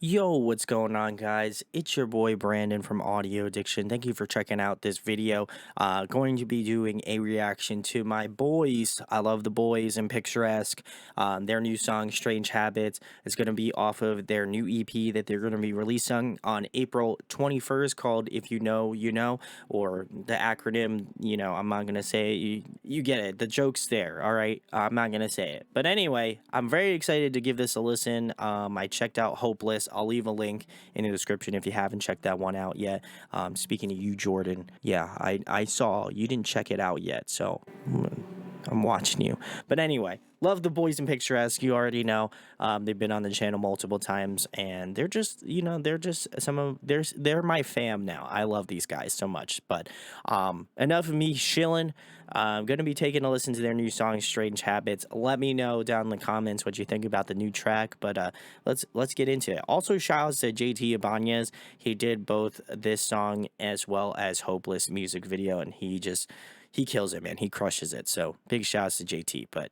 Yo, what's going on, guys? It's your boy Brandon from Audio Addiction. Thank you for checking out this video. Going to be doing a reaction to my boys. I love the boys and Picturesque. Their new song, Strange Habits, is going to be off of their new EP that they're going to be releasing on April 21st called If You Know, You Know, or the acronym, I'm not going to say it. You get it. The joke's there, all right? I'm not going to say it. But anyway, I'm very excited to give this a listen. I checked out Hopeless. I'll leave a link in the description if you haven't checked that one out yet. Speaking of you, Jordan, yeah, I saw you didn't check it out yet, so I'm watching you. But anyway, love the boys in Picturesque. You already know. They've been on the channel multiple times, and they're just, they're my fam now. I love these guys so much. But enough of me shilling. I'm gonna be taking a listen to their new song, Strange Habits. Let me know down in the comments what you think about the new track. But let's get into it. Also, shout out to JT Ibanez. He did both this song as well as Hopeless music video, and he kills it, man. He crushes it. So big shouts to JT. But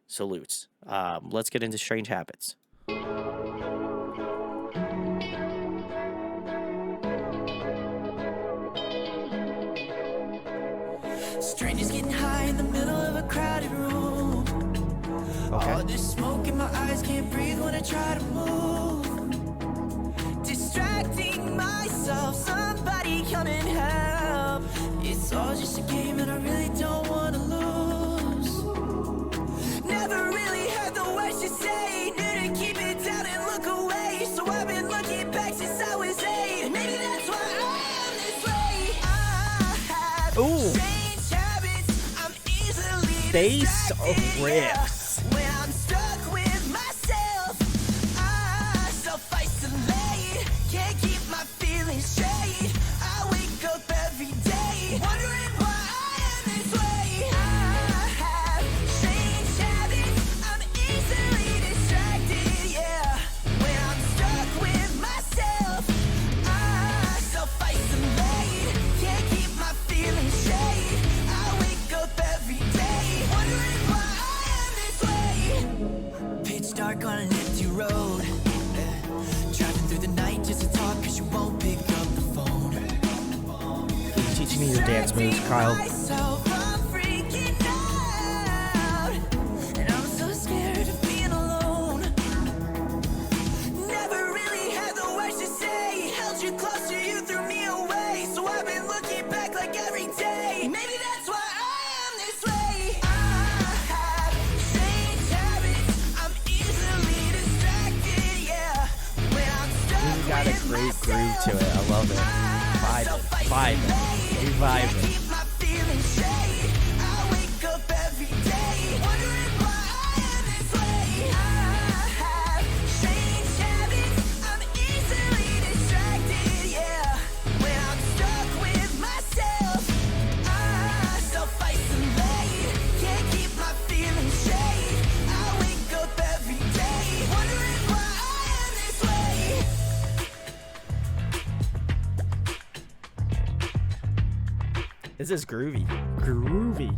salutes. Let's get into Strange Habits. Strangers getting high in the middle of a crowded room. Okay. All this smoke in my eyes, can't breathe when I try to move. Distracting myself, somebody come and help. It's all just a game and I really don't want to lose. Never really had the words to say, knew to keep it down and look away. So I've been looking back since I was 8. Maybe that's why I am this way. I have strange habits, I'm easily Face distracted, of rips. When I'm stuck with myself, I self-isolate. Can't keep my feelings straight. I wake up every day wondering why I am this way. I have strange habits, I'm easily distracted, yeah. When I'm stuck with myself, I self-isolate. Can't keep my feelings straight. I wake up every day wondering why I am this way. Pitch dark on an empty road, driving through the night just to talk cause you won't pick up the phone. Teach me your dance moves, Kyle. Myself, I'm freaking out, and I'm so scared of being alone. Never really had the words to say, held you closer, you threw me away. So I've been looking back like every day. Maybe that's why I am this way. I have strange habits, I'm easily distracted, yeah. When I'm stuck He's got a with great myself, groove to it. I love it. Vibing. Can't keep my feelings straight. I wake up every day wondering why I am this way. I have strange habits, I'm easily distracted, yeah. When I'm stuck with myself, I self-isolate. Can't keep my feelings straight. I wake up every day wondering why I am this way. This is groovy. Groovy.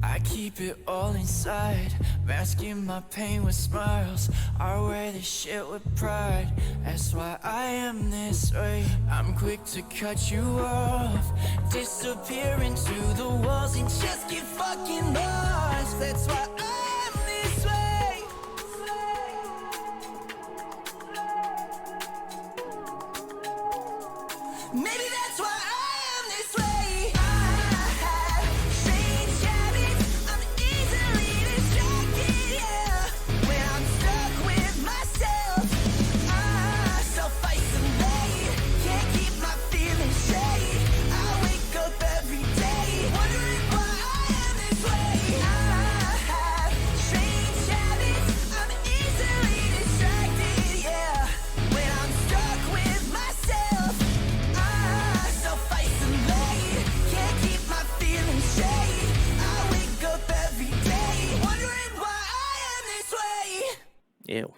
I keep it all inside, masking my pain with smiles. I wear this shit with pride, that's why I am this way. I'm quick to cut you off, disappear into the walls and just get fucking lost. That's why I am this way. Maybe that's why I am this way. I have strange habits, I'm easily distracted, yeah. When I'm stuck with myself, I self-isolate. Can't keep my feelings straight. I wake up every day wondering why I am this way. I have strange habits, I'm easily distracted, yeah. When I'm stuck with myself, I self-isolate. Can't keep my feelings straight. I wake up every day wondering why I am this way. Ew.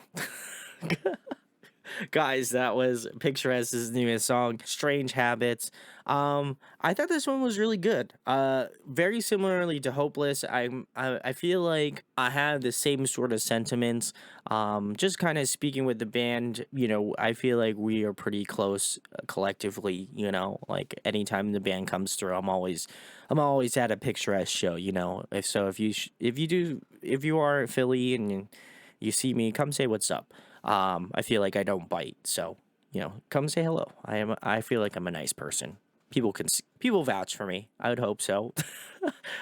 Guys, that was Picturesque's newest song, Strange Habits. I thought this one was really good. Very similarly to Hopeless, I feel like I have the same sort of sentiments. Just kind of speaking with the band, I feel like we are pretty close collectively, like anytime the band comes through, I'm always at a Picturesque show, if you are Philly and you see me, come say what's up. I feel like I don't bite, so come say hello. I feel like I'm a nice person. People vouch for me. I would hope so.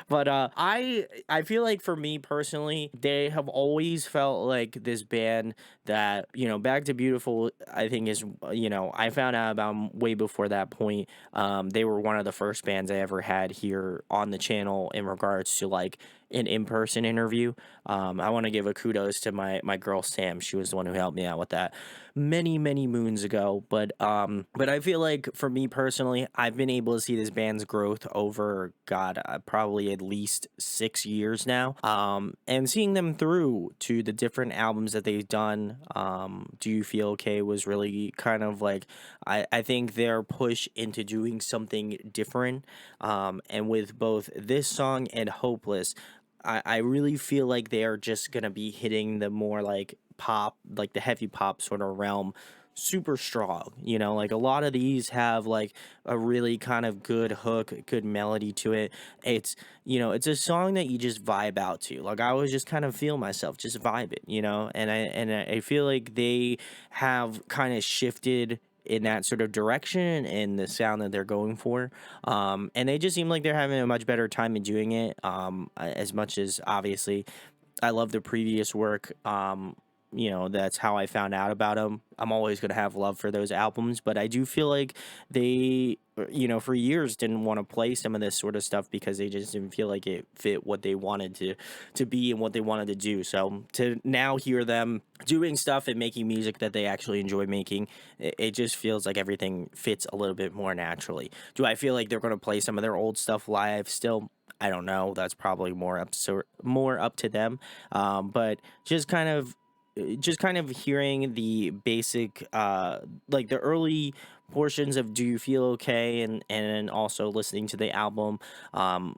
But I feel like for me personally, they have always felt like this band that Back to Beautiful. I think is I found out about 'em way before that point. They were one of the first bands I ever had here on the channel in regards to like an in-person interview. I want to give a kudos to my girl Sam. She was the one who helped me out with that many moons ago. But I feel like for me personally, I've been able to see this band's growth over God, probably at least 6 years now. And seeing them through to the different albums that they've done. Do You Feel Okay was really kind of like I think their push into doing something different. And with both this song and Hopeless, I really feel like they are just gonna be hitting the more like pop, like the heavy pop sort of realm super strong. Like a lot of these have like a really kind of good hook, good melody to it. It's a song that you just vibe out to. Like I was just kind of feel myself just vibe it, and I feel like they have kind of shifted in that sort of direction and the sound that they're going for. And they just seem like they're having a much better time in doing it. As much as obviously I love the previous work. That's how I found out about them. I'm always going to have love for those albums, but I do feel like they, for years didn't want to play some of this sort of stuff because they just didn't feel like it fit what they wanted to be and what they wanted to do. So to now hear them doing stuff and making music that they actually enjoy making, it just feels like everything fits a little bit more naturally. Do I feel like they're going to play some of their old stuff live still? I don't know. That's probably more up to them. But just kind of hearing the basic like the early portions of Do You Feel Okay, and also listening to the album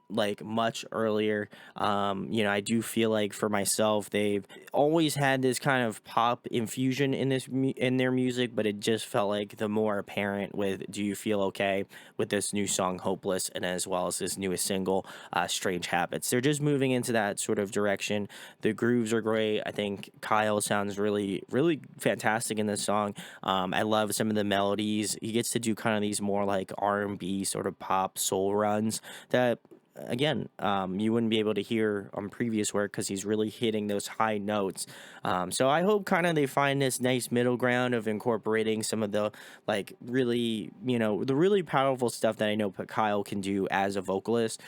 like much earlier. I do feel like for myself they've always had this kind of pop infusion in their music, but it just felt like the more apparent with Do You Feel Okay, with this new song Hopeless, and as well as this newest single Strange Habits. They're just moving into that sort of direction. The grooves are great. I think Kyle sounds really fantastic in this song. I love some of the melodies. He gets to do kind of these more like R&B sort of pop soul runs that again you wouldn't be able to hear on previous work because he's really hitting those high notes. So I hope kind of they find this nice middle ground of incorporating some of the like really the really powerful stuff that I know Kyle can do as a vocalist.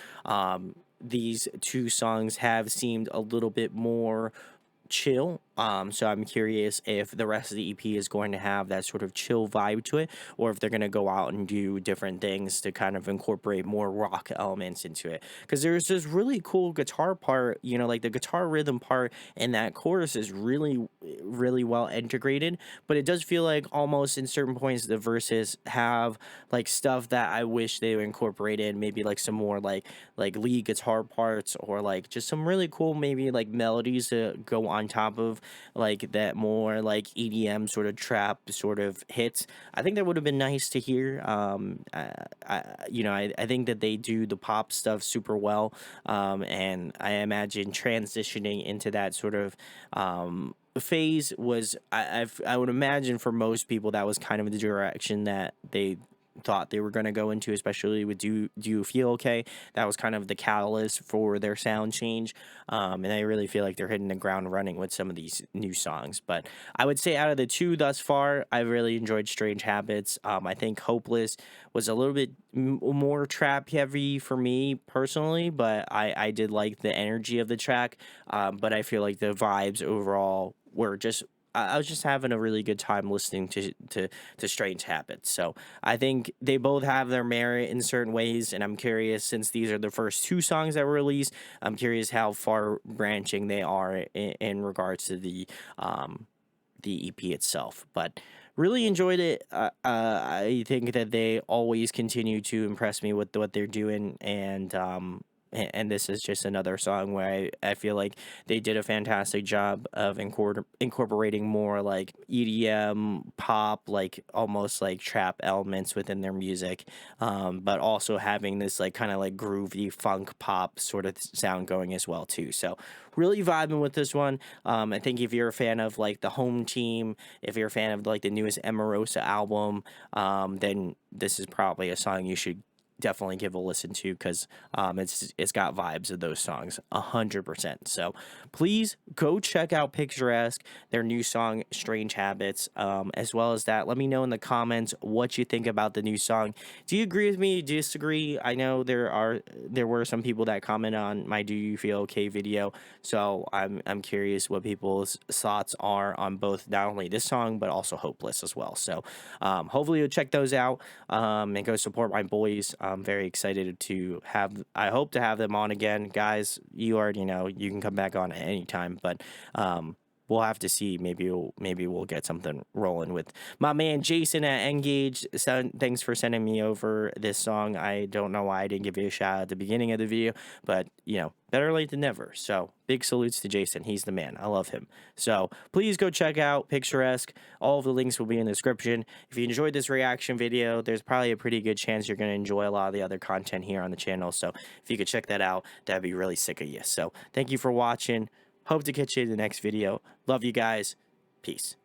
These two songs have seemed a little bit more chill. So I'm curious if the rest of the EP is going to have that sort of chill vibe to it, or if they're going to go out and do different things to kind of incorporate more rock elements into it. Because there's this really cool guitar part, like the guitar rhythm part, and that chorus is really well integrated. But it does feel like almost in certain points the verses have like stuff that I wish they incorporated, maybe like some more like lead guitar parts, or like just some really cool maybe like melodies to go on top of like that more like EDM sort of trap sort of hits. I think that would have been nice to hear. I think that they do the pop stuff super well. And I imagine transitioning into that sort of phase was I would imagine for most people that was kind of the direction that they thought they were going to go into, especially with Do You Feel Okay. That was kind of the catalyst for their sound change. And I really feel like they're hitting the ground running with some of these new songs. But I would say out of the two thus far, I really enjoyed Strange Habits. I think Hopeless was a little bit more trap heavy for me personally, but I did like the energy of the track. But I feel like the vibes overall were just I was just having a really good time listening to Strange Habits. So I think they both have their merit in certain ways, and I'm curious, since these are the first two songs that were released, I'm curious how far branching they are in regards to the EP itself. But really enjoyed it. I think that they always continue to impress me with what they're doing, and this is just another song where I feel like they did a fantastic job of incorporating more like EDM, pop, like almost like trap elements within their music, but also having this like kind of like groovy funk pop sort of sound going as well too. So really vibing with this one. I think if you're a fan of like the Home Team, if you're a fan of like the newest Emerosa album, then this is probably a song you should definitely give a listen to, because it's got vibes of those songs 100%. So please go check out Picturesque, their new song Strange Habits. As well as that, let me know in the comments what you think about the new song. Do you agree with me? Disagree? I know there were some people that comment on my Do You Feel Okay video, so I'm curious what people's thoughts are on both, not only this song but also Hopeless as well. So hopefully you'll check those out, and go support my boys. I'm very excited to have. I hope to have them on again, guys. You already know you can come back on at any time, but we'll have to see. Maybe we'll get something rolling with my man Jason at Ngage. So, thanks for sending me over this song. I don't know why I didn't give you a shout out at the beginning of the video, but better late than never. So big salutes to Jason. He's the man. I love him. So please go check out Picturesque. All of the links will be in the description. If you enjoyed this reaction video, there's probably a pretty good chance you're going to enjoy a lot of the other content here on the channel. So if you could check that out, that'd be really sick of you. So thank you for watching. Hope to catch you in the next video. Love you guys. Peace.